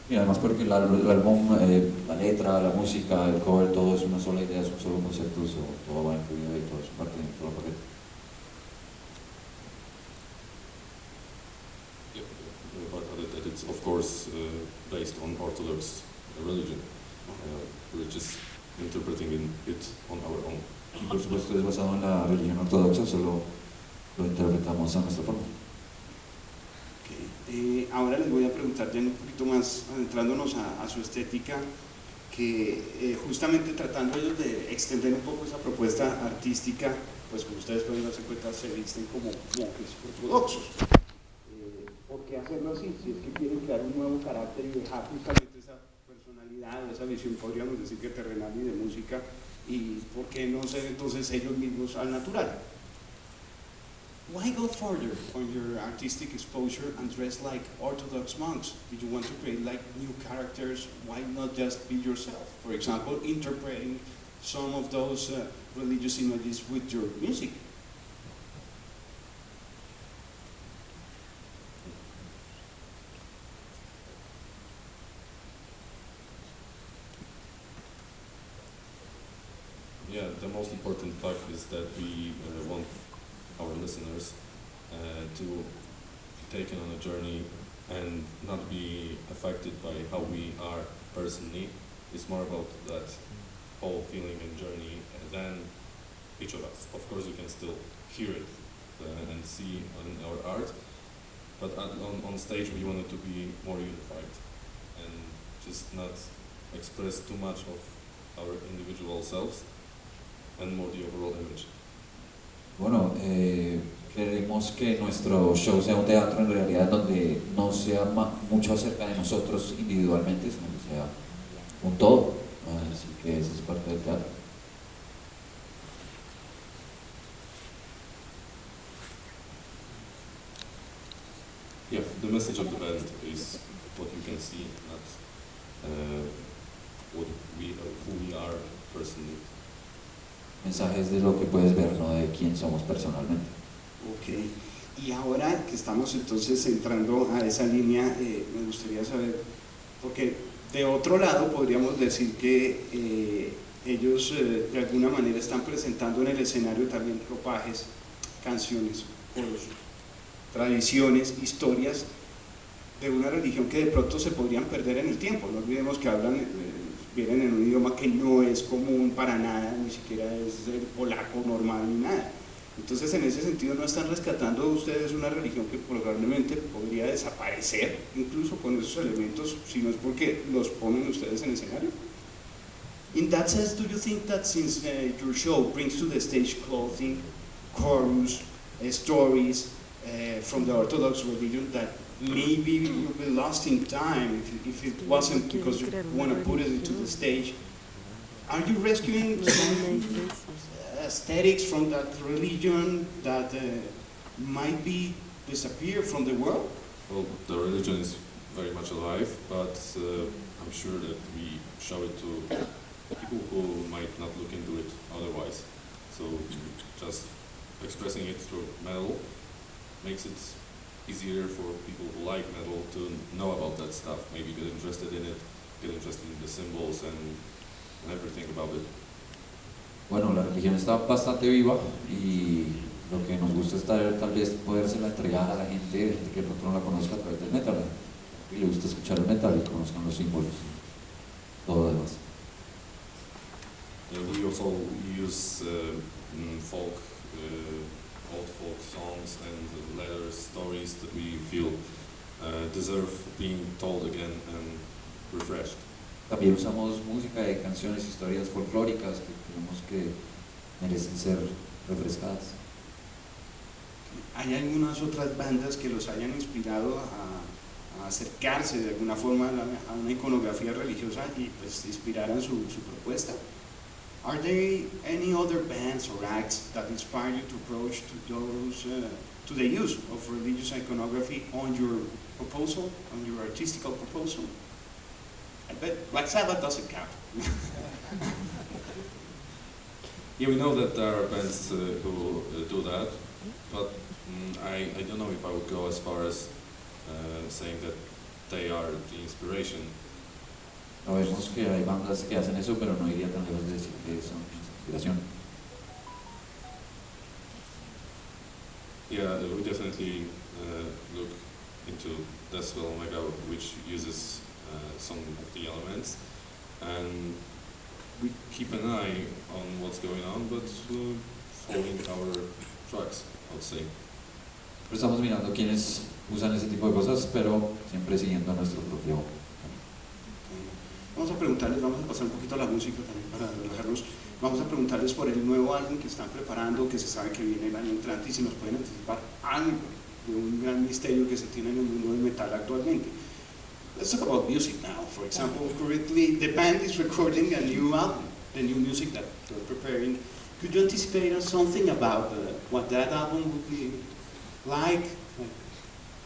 Y además porque el álbum, la letra, la música, el cover, todo es una sola idea, es un solo concepto, todo va incluido y todo es parte de un solo paquete. Yeah, but that it's of course based on Orthodox religion. We're just interpreting it on our own. Y por supuesto es basado en la religión ortodoxa, solo lo interpretamos a nuestra forma. Ahora les voy a preguntar ya un poquito más, adentrándonos a su estética, que justamente tratando ellos de extender un poco esa propuesta artística, pues como ustedes pueden darse cuenta, se visten como monjes ortodoxos. ¿Por qué hacerlo así? Si es que quieren crear un nuevo carácter y dejar justamente esa personalidad, esa visión, podríamos decir que terrenal y de música, y ¿por qué no ser entonces ellos mismos al natural? Why go further on your artistic exposure and dress like Orthodox monks? Did you want to create like new characters? Why not just be yourself? For example, interpreting some of those religious images with your music. Yeah, the most important fact is that we want our listeners to be taken on a journey and not be affected by how we are personally. It's more about that whole feeling and journey than each of us. Of course, you can still hear it and see in our art, but on stage we wanted to be more unified and just not express too much of our individual selves and more the overall image. Bueno, queremos que nuestro show sea un teatro en realidad donde no sea mucho acerca de nosotros individualmente, sino que sea un todo. Así que esa es parte del teatro. Yeah, the message of the band is what you can see, not who we are personally. Mensajes de lo que puedes ver, no de quién somos personalmente. Ok, y ahora que estamos entonces entrando a esa línea, me gustaría saber, porque de otro lado podríamos decir que ellos de alguna manera están presentando en el escenario también ropajes, canciones, coros, tradiciones, historias de una religión que de pronto se podrían perder en el tiempo. No olvidemos que vienen en un idioma que no es común para nada, ni siquiera es el polaco normal ni nada. Entonces, en ese sentido, no están rescatando ustedes una religión que probablemente podría desaparecer, incluso con esos elementos, si no es porque los ponen ustedes en escenario. In that sense, do you think that since your show brings to the stage clothing, chorus, stories from the Orthodox religion, that maybe it will be lost in time if it wasn't because you want to put it into the stage? Are you rescuing some aesthetics from that religion that might be disappear from the world? Well, the religion is very much alive, but I'm sure that we show it to people who might not look into it otherwise. So just expressing it through metal makes it easier for people who like metal to know about that stuff, maybe get interested in it, get interested in the symbols and everything about it. Bueno, la religión está bastante viva y lo que nos gusta es tal vez podérsela entregar a la gente que no la conozca a través del metal, y le gusta escuchar el metal y conozcan los símbolos, todo lo demás. We also use folk, old folk songs and letters, stories that we feel deserve being told again and refreshed. También usamos música de canciones, historias folclóricas que creemos que merecen ser refrescadas. ¿Hay algunas otras bandas que los hayan inspirado a acercarse de alguna forma a una iconografía religiosa y pues inspiraran su propuesta? Are there any other bands or acts that inspire you to approach to the use of religious iconography on your proposal, on your artistical proposal? I bet Black Sabbath doesn't count. Yeah, we know that there are bands who do that, but I don't know if I would go as far as saying that they are the inspiration. Sabemos que hay bandas que hacen eso, pero no iría tan lejos de decir que son inspiración. Yeah, we definitely look into Decibel Omega, which uses some of the elements, and we keep an eye on what's going on, but following our tracks, I would say. Estamos mirando quiénes usan ese tipo de cosas, pero siempre siguiendo nuestro propio. Vamos a preguntarles, vamos a pasar un poquito a la música también para relajarnos. Vamos a preguntarles por el nuevo álbum que están preparando, que se sabe que viene el año entrante, y si nos pueden anticipar algo de un gran misterio que se tiene en el mundo del metal actualmente. Let's talk about music now. For example, currently the band is recording a new album, the new music that they're preparing. Could you anticipate us something about what that album would be like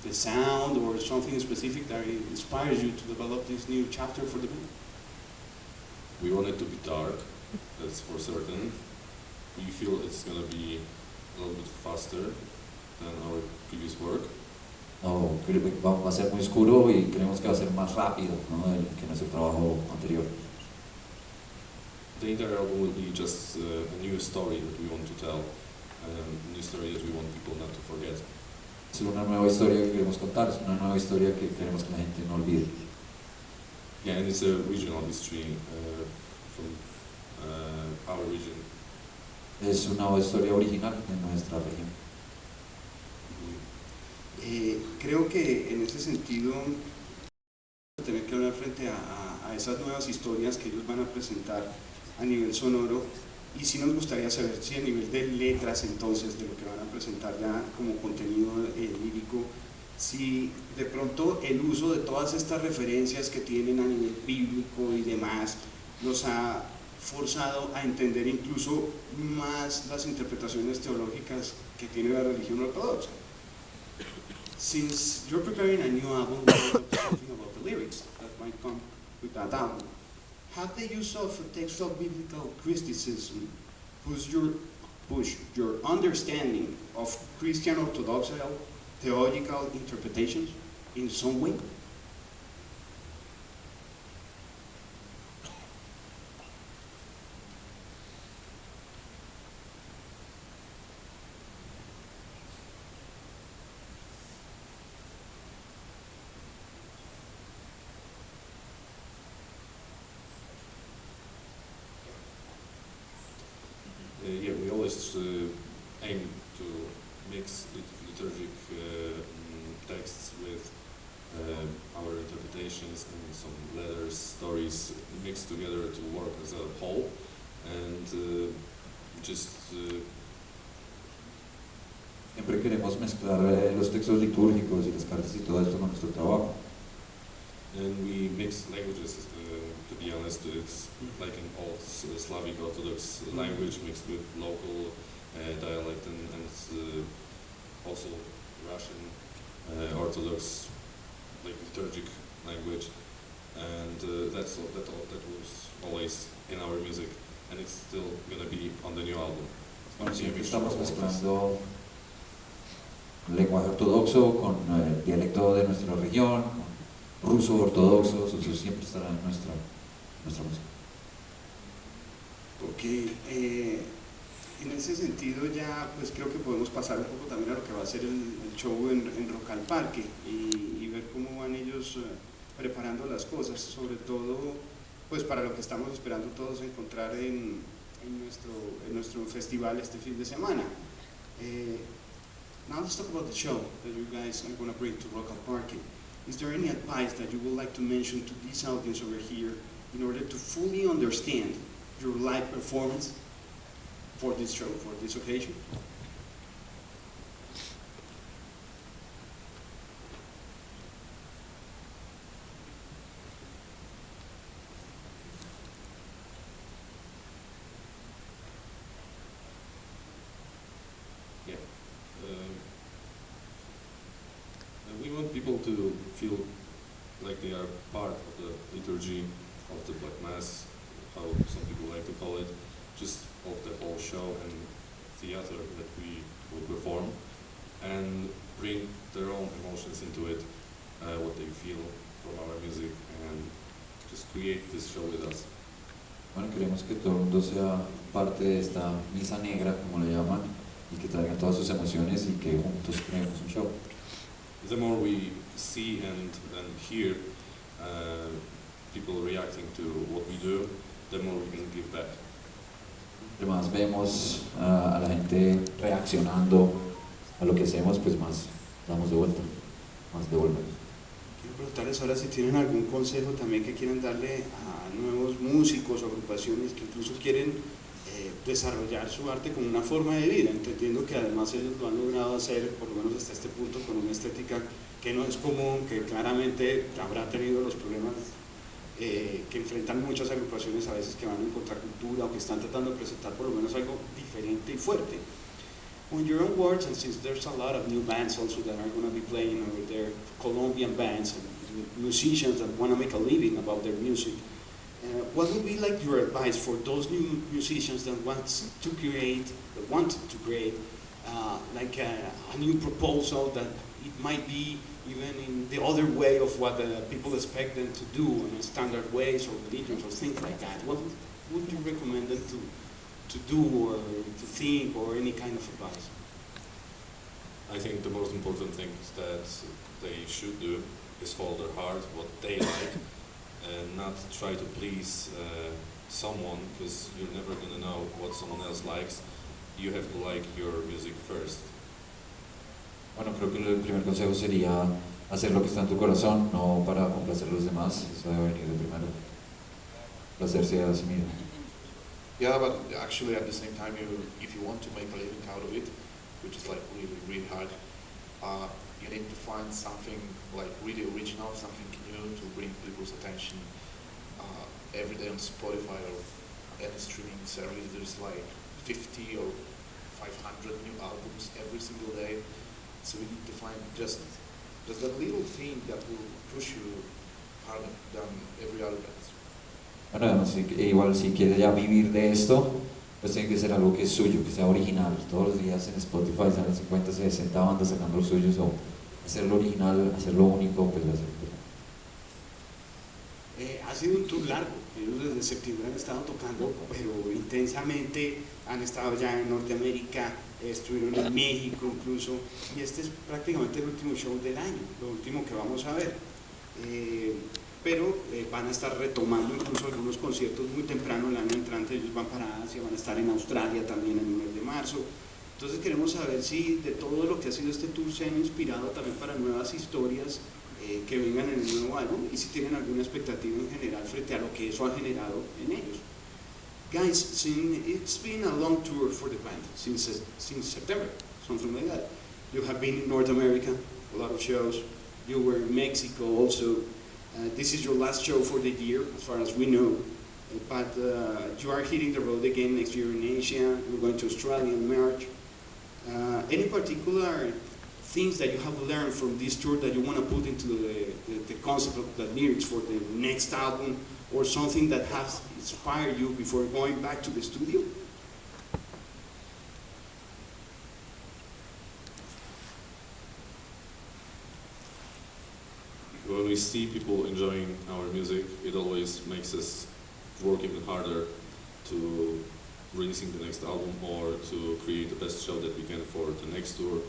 the sound or something specific that inspires you to develop this new chapter for the band? We want it to be dark, that's for certain. We feel it's going to be a little bit faster than our previous work. No, creo que va a ser muy oscuro y creemos que va a ser más rápido, ¿no?, que nuestro trabajo anterior. The entire album will be just a new story that we want to tell, a new story that we want people not to forget. Es una nueva historia que queremos contar, es una nueva historia que queremos que la gente no olvide. Yeah, and it's a regional history from our region. Es una historia original de nuestra región. Creo que en ese sentido tener que hablar frente a esas nuevas historias que ellos van a presentar a nivel sonoro, y sí nos gustaría saber si a nivel de letras entonces de lo que van a presentar ya como contenido lírico, si de pronto el uso de todas estas referencias que tienen a nivel bíblico y demás los ha forzado a entender incluso más las interpretaciones teológicas que tiene la religión ortodoxa. Since you're preparing a new album, we'll talk something about the lyrics that might come with that album. Have the use of textual biblical criticism push your understanding of Christian orthodox theological interpretations in some way? Yeah, we always aim to mix liturgic texts with our interpretations and some letters, stories mixed together to work as a whole, and Siempre queremos mezclar los textos litúrgicos y las cartas y todo esto con nuestro trabajo. And we mix languages, to be honest. It's like an old Slavic Orthodox language mixed with local dialect and also Russian Orthodox, like liturgic language. And that was always in our music, and it's still going to be on the new album. Bueno, siempre estamos mezclando lenguaje ortodoxo con el dialecto de nuestra región, con ruso ortodoxo, eso siempre estará en nuestra música. Ok, en ese sentido ya pues creo que podemos pasar un poco también a lo que va a ser el show en Rock al Parque y ver cómo van ellos preparando las cosas, sobre todo pues para lo que estamos esperando todos encontrar en nuestro festival este fin de semana. Now let's talk about the show that you guys are going to bring to Rock al Parque. Is there any advice that you would like to mention to this audience over here in order to fully understand your live performance for this show, for this occasion? Yeah. We want people to feel like they are part of the liturgy of the Black Mass, how some people like to call it, just of the whole show and theater that we will perform, and bring their own emotions into it, what they feel from our music and just create this show with us. Bueno, queremos que todo el mundo sea parte de esta misa negra, como le llaman, y que traigan todas sus emociones y que juntos creemos un show. The more we see and hear people reacting to what we do, the more we can give back. Entre más vemos a la gente reaccionando a lo que hacemos, pues más damos de vuelta, más devolvemos. Quiero preguntarles ahora si tienen algún consejo también que quieran darle a nuevos músicos o agrupaciones que incluso quieren desarrollar su arte como una forma de vida, entendiendo que además ellos lo han logrado hacer, por lo menos hasta este punto, con una estética que no es común, que claramente habrá tenido los problemas que enfrentan muchas agrupaciones a veces que van en contracultura o que están tratando de presentar por lo menos algo diferente y fuerte. On your own words, and since there's a lot of new bands also that are going to be playing over there, Colombian bands and musicians that want to make a living about their music, what would be like your advice for those new musicians that want to create like a new proposal that it might be even in the other way of what people expect them to do in standard ways or religions or things like that? What would you recommend them to do or to think, or any kind of advice? I think the most important thing that they should do is follow their heart, what they like, and not try to please someone, because you're never going to know what someone else likes. You have to like your music first. Bueno, creo que el primer consejo sería hacer lo que está en tu corazón, no para complacer a los demás, eso debe venir de primero, placerse a sí mismo. Yeah, but actually at the same time, if you want to make a living out of it, which is like really, really hard, you need to find something like really original, something new to bring people's attention. Every day on Spotify or any streaming service, there's like 50 or 500 new albums every single day. So we need to find just that little thing that will push you harder than every other band. Bueno, además, igual si quieres ya vivir de esto, pues tiene que ser algo que es suyo, que sea original. Todos los días en Spotify salen 50, 60 bandas sacando los suyos, o hacerlo original, hacerlo único, pues hacerlo. Ha sido un tour largo, ellos desde septiembre han estado tocando, pero intensamente, han estado ya en Norteamérica, estuvieron en México incluso, y este es prácticamente el último show del año, lo último que vamos a ver. Pero van a estar retomando incluso algunos conciertos muy temprano el año entrante. Ellos van para Asia, van a estar en Australia también en el mes de marzo. Entonces queremos saber si de todo lo que ha sido este tour se han inspirado también para nuevas historias que vengan en el nuevo álbum, y si tienen alguna expectativa en general frente a lo que eso ha generado en ellos. Guys, it's been a long tour for the band since September, something like that. You have been in North America, a lot of shows. You were in Mexico also. This is your last show for the year, as far as we know, but you are hitting the road again next year in Asia. You're going to Australia in March. Any particular things that you have learned from this tour that you want to put into the concept of the lyrics for the next album, or something that has inspired you before going back to the studio? When we see people enjoying our music, it always makes us work even harder to releasing the next album or to create the best show that we can for the next tour.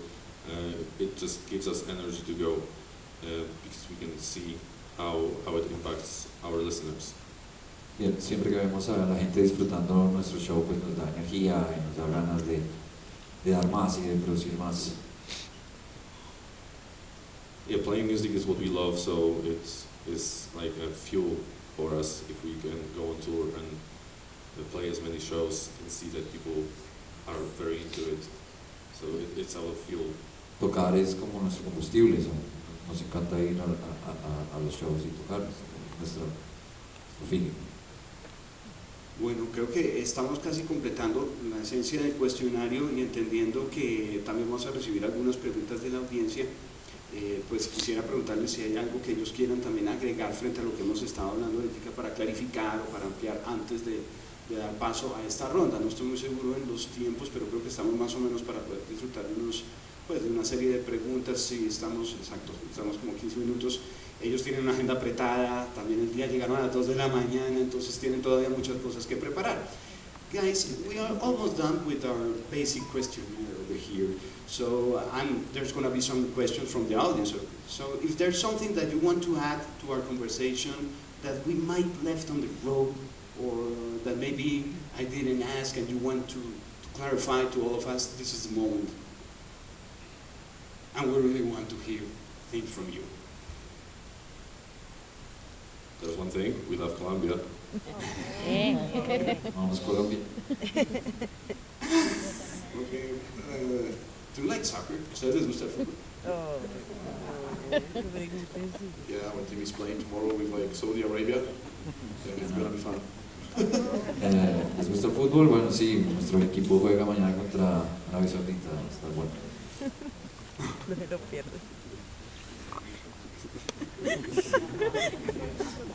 It just gives us energy to go because we can see how it impacts our listeners. Bien, siempre que vemos a la gente disfrutando nuestro show, pues nos da energía y nos da ganas de dar más y de producir más. Yeah, playing music is what we love, so it's like a fuel for us if we can go on tour and play as many shows and see that people are very into it. So it's our fuel. Tocar es como nuestro combustible, nos encanta ir a los shows y tocar, nuestro feeling. Bueno, creo que estamos casi completando la esencia del cuestionario y entendiendo que también vamos a recibir algunas preguntas de la audiencia. Pues quisiera preguntarles si hay algo que ellos quieran también agregar frente a lo que hemos estado hablando ahorita para clarificar o para ampliar antes de dar paso a esta ronda. No estoy muy seguro en los tiempos, pero creo que estamos más o menos para poder disfrutar de una serie de preguntas. Sí, estamos como 15 minutos. ellos tienen una agenda apretada, también el día llegaron a las 2 de la mañana, entonces tienen todavía muchas cosas que preparar. Guys, we are almost done with our basic questionnaire over here. So there's going to be some questions from the audience. So if there's something that you want to add to our conversation that we might left on the road, or that maybe I didn't ask and you want to clarify to all of us, this is the moment. And we really want to hear things from you. There's one thing, we love Colombia. Vamos Colombia. Okay. Do you like soccer? ¿Ustedes les gusta el fútbol? Yeah, when team is playing tomorrow with like Saudi Arabia, then it's gonna be fun. ¿Les gusta el fútbol? Bueno, sí, nuestro equipo juega mañana contra Arabia Saudita, está bueno. No me lo pierdes.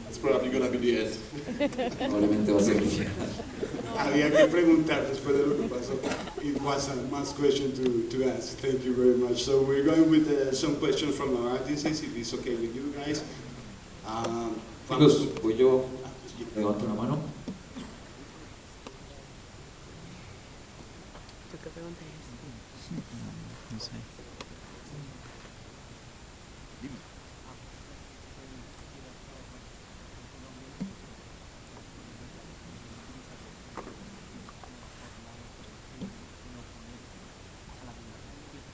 It's probably gonna be the end. Probablemente va a ser el final. Había que preguntar después de lo que pasó. It was a must question to ask. Thank you very much. So we're going with some questions from our audiences, if it's okay with you guys. Chicos, voy yo, levanto la mano. ¿Tú qué preguntas? No sé.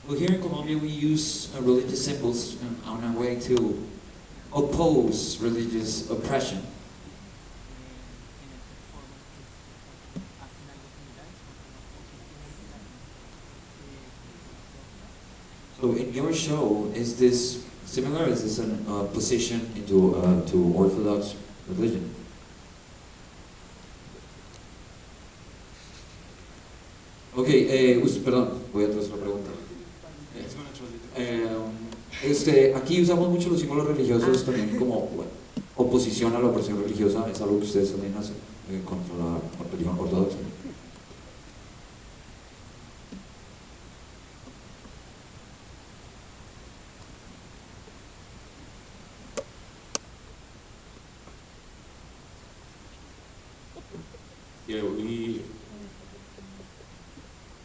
Well, here in Colombia we use religious symbols on our way to oppose religious oppression. So in your show, is this similar? Is this a position into to Orthodox religion? Okay, perdón, voy a hacer otra pregunta. Aquí usamos mucho los símbolos religiosos también como oposición a la opresión religiosa. Es algo que ustedes también hacen contra la religión ortodoxa.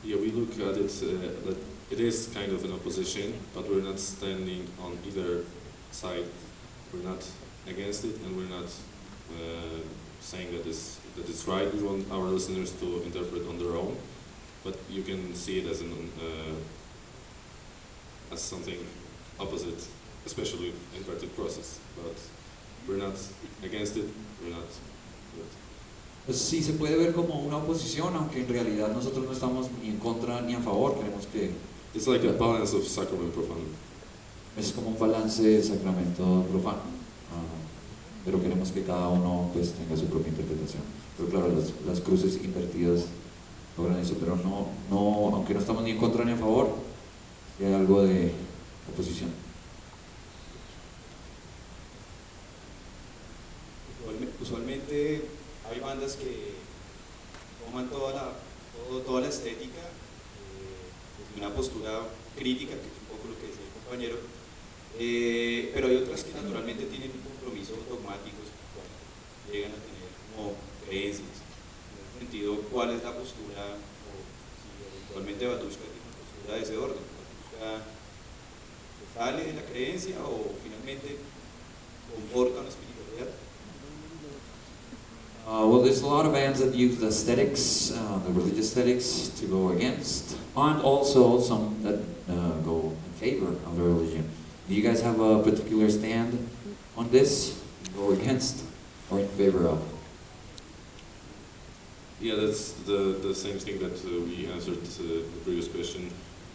We look at it that it is kind of an opposition, but we're not standing on either side. We're not against it, and we're not saying that it's right. We want our listeners to interpret on their own, but you can see it as as something opposite, especially with inverted process. But we're not against it. We're not. Pues sí se puede ver como una oposición, aunque en realidad nosotros no estamos ni en contra ni a favor. Queremos que it's like a balance of sacrament profano. Es como un balance de sacramento profano, pero queremos que cada uno pues tenga su propia interpretación. Pero claro, las cruces invertidas logran eso, pero no, aunque no estamos ni en contra ni a favor, hay algo de oposición. Usualmente hay bandas que toman toda la estética de una postura crítica, que es un poco lo que decía el compañero, pero hay otras que naturalmente tienen un compromiso dogmático, llegan a tener como creencias. En ese sentido, ¿cuál es la postura, o si eventualmente Batushka tiene una postura de ese orden? ¿Batushka sale de la creencia o finalmente conforta una espiritualidad? Well, there's a lot of bands that use the aesthetics, the religious aesthetics, to go against, and also some that go in favor of the religion. Do you guys have a particular stand on this? Go against or in favor of? Yeah, that's the same thing that we answered the previous question.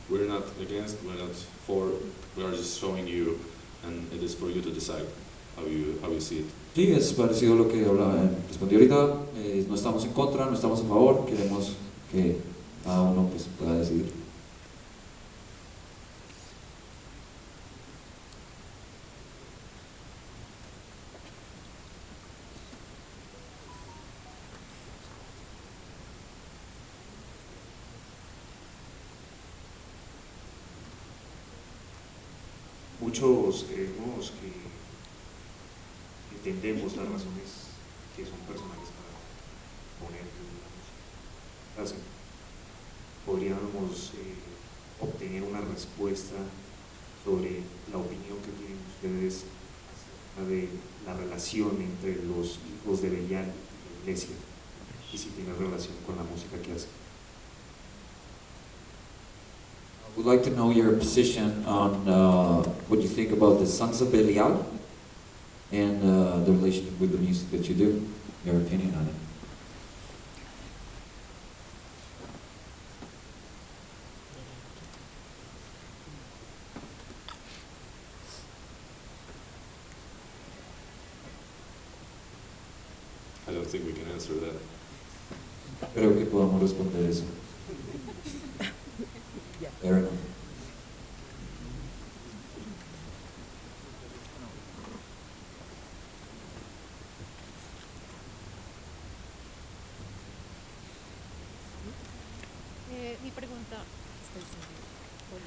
We're not against, we're not for, we are just showing you, and it is for you to decide how you see it. Sí, es parecido a lo que respondí ahorita. No estamos en contra, no estamos a favor, queremos que cada uno pues, pueda decidir. Muchos creemos que entendemos las razones que son personales para poner la música. Gracias. Podríamos obtener una respuesta sobre la opinión que tienen ustedes acerca de la relación entre los hijos de Belial y la iglesia, y si tiene relación con la música que hacen. I would like to know your position on what you think about the sons of Belial and the relationship with the music that you do, your opinion on it. I don't think we can answer that. Creo que podamos responder eso. Fair enough. Mi pregunta, bueno,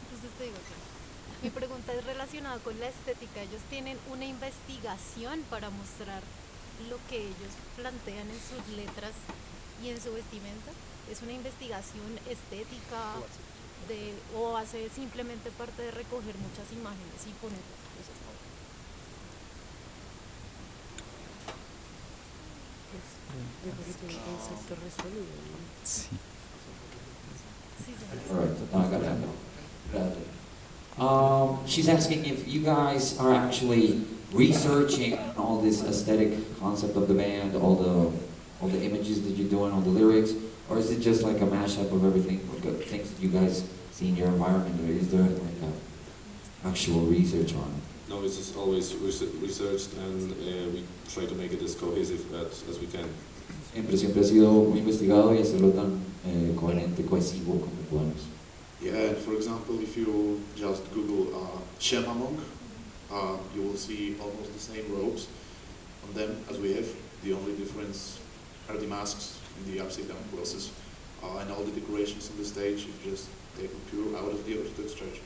entonces te digo que mi pregunta es relacionada con la estética. Ellos tienen una investigación para mostrar lo que ellos plantean en sus letras y en su vestimenta. ¿Es una investigación estética o hace simplemente parte de recoger muchas imágenes y ponerlas? Sí. All right, now I got it. She's asking if you guys are actually researching all this aesthetic concept of the band, all the images that you're doing, all the lyrics, or is it just like a mashup of everything, like things that you guys see in your environment, or is there like a actual research on it? No, it's just always researched, and we try to make it as cohesive as we can. Siempre ha sido muy investigado y hacerlo tan coherente, cohesivo como podemos. Yeah, and for example, if you just Google Shema monk, you will see almost the same robes on them as we have. The only difference are the masks and the upside down crosses, and all the decorations on the stage is just taken pure out of the Orthodox Church.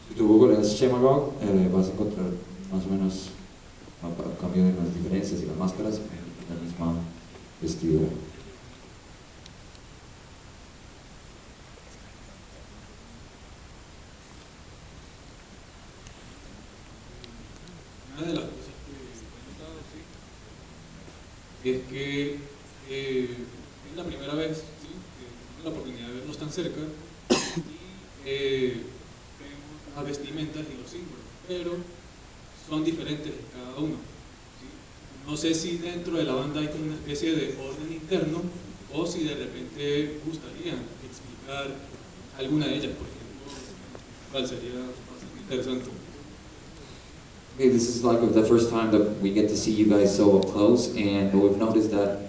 Si tú googleas Shemagog, vas a encontrar más o menos a cambio de las diferencias y las máscaras en la misma vestidura. Una de las cosas que he notado, sí, es que es la primera vez, ¿sí?, que tengo la oportunidad de verlos tan cerca y vemos las vestimentas y los símbolos, pero son diferentes en cada uno, ¿sí? No sé si dentro de la banda hay como una especie de orden interno o si de repente gustaría explicar alguna de ellas, por ejemplo, cuál sería bastante interesante. Okay, this is like the first time that we get to see you guys so up close, and we've noticed that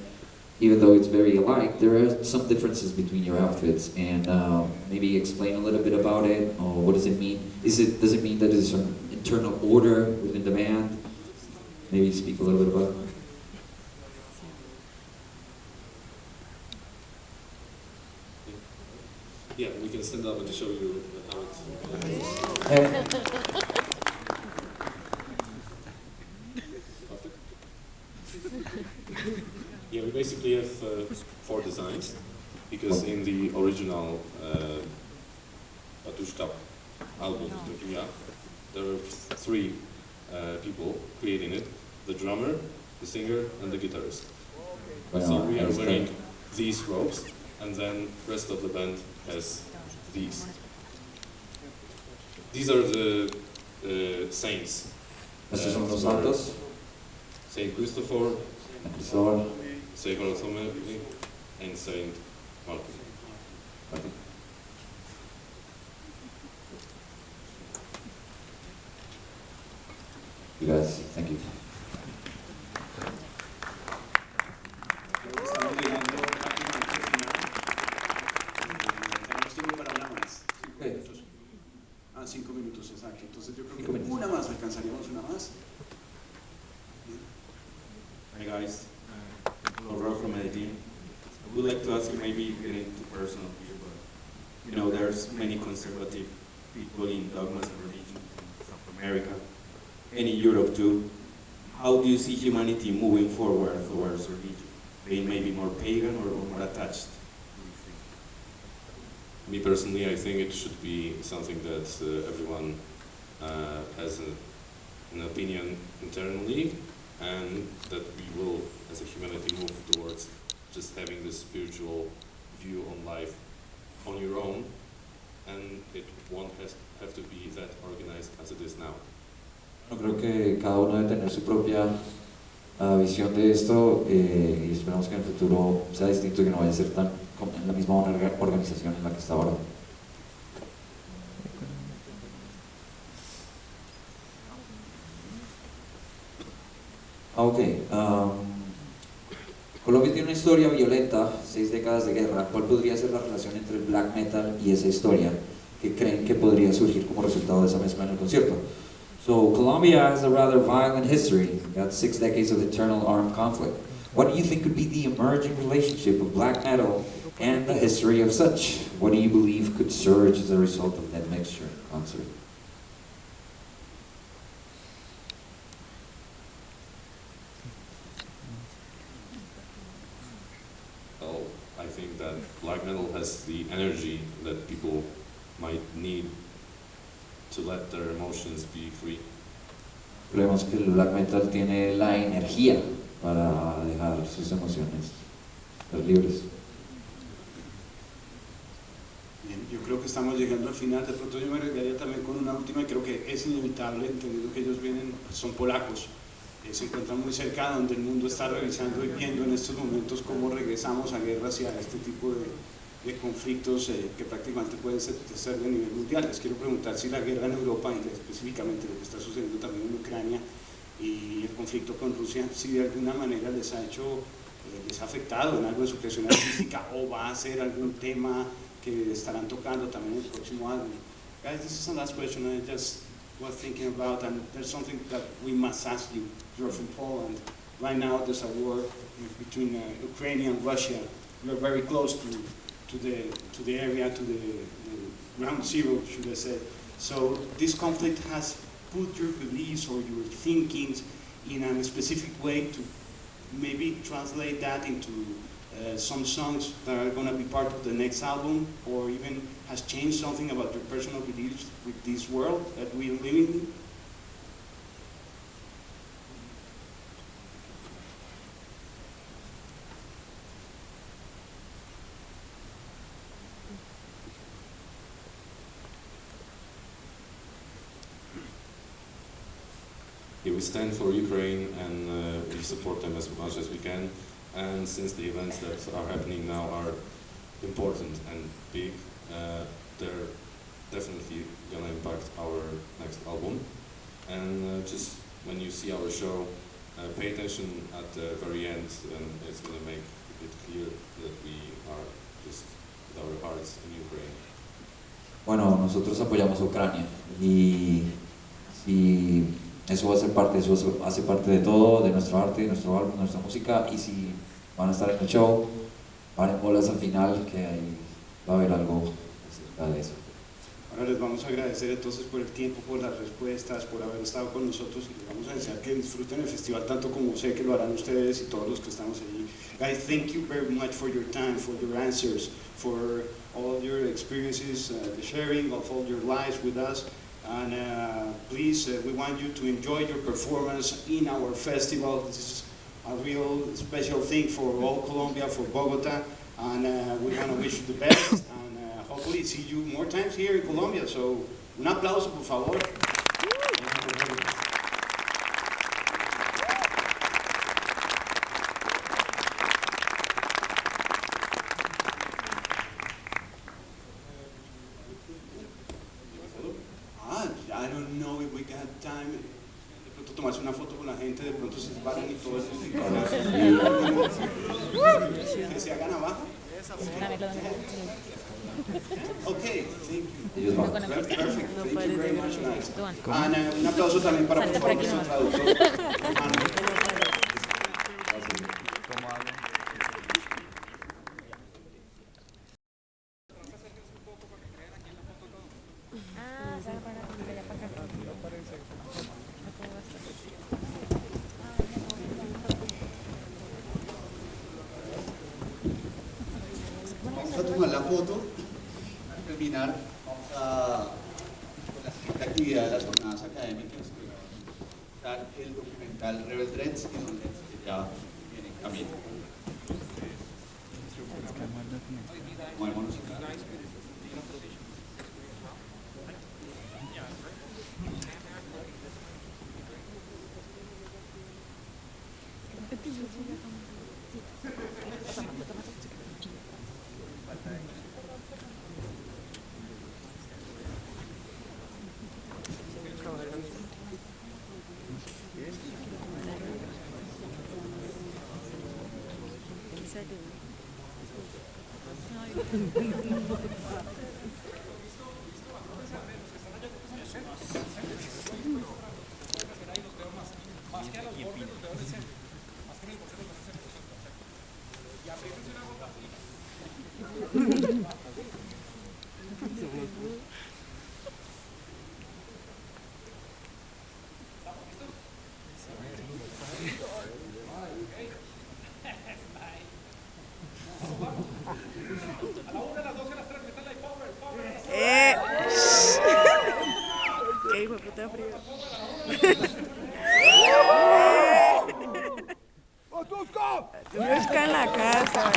even though it's very alike, there are some differences between your outfits, and maybe explain a little bit about it, or what does it mean? Does it mean that there's some internal order within the band? Maybe speak a little bit about it. Yeah, we can stand up and show you how it's. Yeah, we basically have 4 designs, because in the original Batushka album, there are 3 people creating it: the drummer, the singer, and the guitarist. So we are wearing these robes, and then the rest of the band has these. These are the saints. Estos son los santos. Saint Christopher, Cristóbal, Saint Bartholomew, and Saint Martin. You guys, thank you. Estamos llegando rápidamente al final. Tenemos tiempo para una más. 5 minutos, exacto. Entonces yo creo que una más, alcanzaríamos una más. Hi guys, Laura from Medellin. I would like to ask you, maybe getting too personal here, but you know there's many conservative people in dogmas and religion in South America and in Europe too. How do you see humanity moving forward towards religion? Being maybe more pagan or more attached? Me personally, I think it should be something that everyone has an opinion internally, and that we will, as a humanity, move towards just having this spiritual view on life on your own, and it won't have to be that organized as it is now. Yo creo que cada uno debe tener su propia visión de esto y esperamos que en el futuro sea distinto y que no vaya a ser tan en la misma organización en la que está ahora. Ok, Colombia tiene una historia violenta, 6 décadas de guerra. ¿Cuál podría ser la relación entre el black metal y esa historia que creen que podría surgir como resultado de esa mezcla en el concierto? So Colombia has a rather violent history, got 6 decades of eternal armed conflict. What do you think could be the emerging relationship of black metal and the history of such? What do you believe could surge as a result of that mixture concert? Well, I think that black metal has the energy that people might need to let their emotions be free. Creemos que el black metal tiene la energía para dejar sus emociones ser libres. Bien, yo creo que estamos llegando al final. De pronto yo me agregaría también con una última, y creo que es inevitable, entendiendo que ellos vienen, son polacos, se encuentran muy cerca, donde el mundo está revisando y viendo en estos momentos cómo regresamos a guerras y a este tipo de conflictos que prácticamente pueden ser de nivel mundial. Les quiero preguntar si la guerra en Europa, y específicamente lo que está sucediendo también en Ucrania y el conflicto con Rusia, si de alguna manera les ha hecho, les ha afectado en algo en su creación artística, o va a ser algún tema que estarán tocando también en el próximo álbum. Guys, this is the last question I just was thinking about, and there's something that we must ask you. You're from Poland. Right now there's a war between Ukraine and Russia. You're very close to the area, to the ground zero, should I say. So this conflict has put your beliefs or your thinkings in a specific way to maybe translate that into some songs that are going to be part of the next album, or even has changed something about your personal beliefs with this world that we live in? Yeah, we stand for Ukraine, and we support them as much as we can. And since the events that are happening now are important and big, they're definitely gonna impact our next album. And just when you see our show, pay attention at the very end, and it's gonna make it clear that we are just with our hearts in Ukraine. Bueno, nosotros apoyamos a Ucrania y si eso va a ser parte, eso hace parte de todo, de nuestro arte, de nuestro álbum, de nuestra música, y si van a estar en el show, paren bolas al final, que ahí va a haber algo acerca de eso. Ahora les vamos a agradecer entonces por el tiempo, por las respuestas, por haber estado con nosotros, y les vamos a desear que disfruten el festival tanto como sé que lo harán ustedes y todos los que estamos allí. Guys, thank you very much for your time, for your answers, for all your experiences, the sharing of all your lives with us. And please, we want you to enjoy your performance in our festival. This is a real special thing for all Colombia, for Bogotá, and we want to wish you the best, and hopefully see you more times here in Colombia. So, un aplauso, por favor. I don't know if we got time. De pronto tomarse una foto con la gente, de pronto se paran y todo eso. Que se hagan abajo. Okay, thank you. Perfect. Thank you very much, guys. And un aplauso también para por favor nuestro traductor. foto y para terminar vamos con la siguiente actividad de las jornadas académicas, que va a dar el documental Rebel Dreads y Don Let's, que ya viene en camino. Movémonos acá. ¿Qué hijo de puta frío? Batushka en la casa.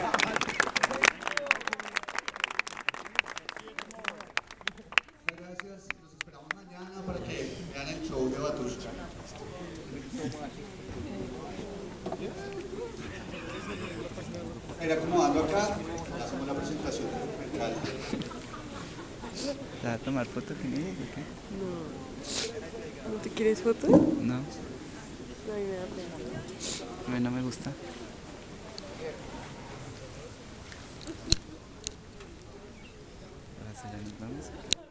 Gracias, los esperamos mañana para que vean el show de Batushka. Ir acomodando acá, hacemos la presentación del documental. ¿Te va a tomar foto conmigo o qué? No. ¿No te quieres foto? No, No, a mí me da pena. a mí no me gusta. Ahora sí, ya nos vamos.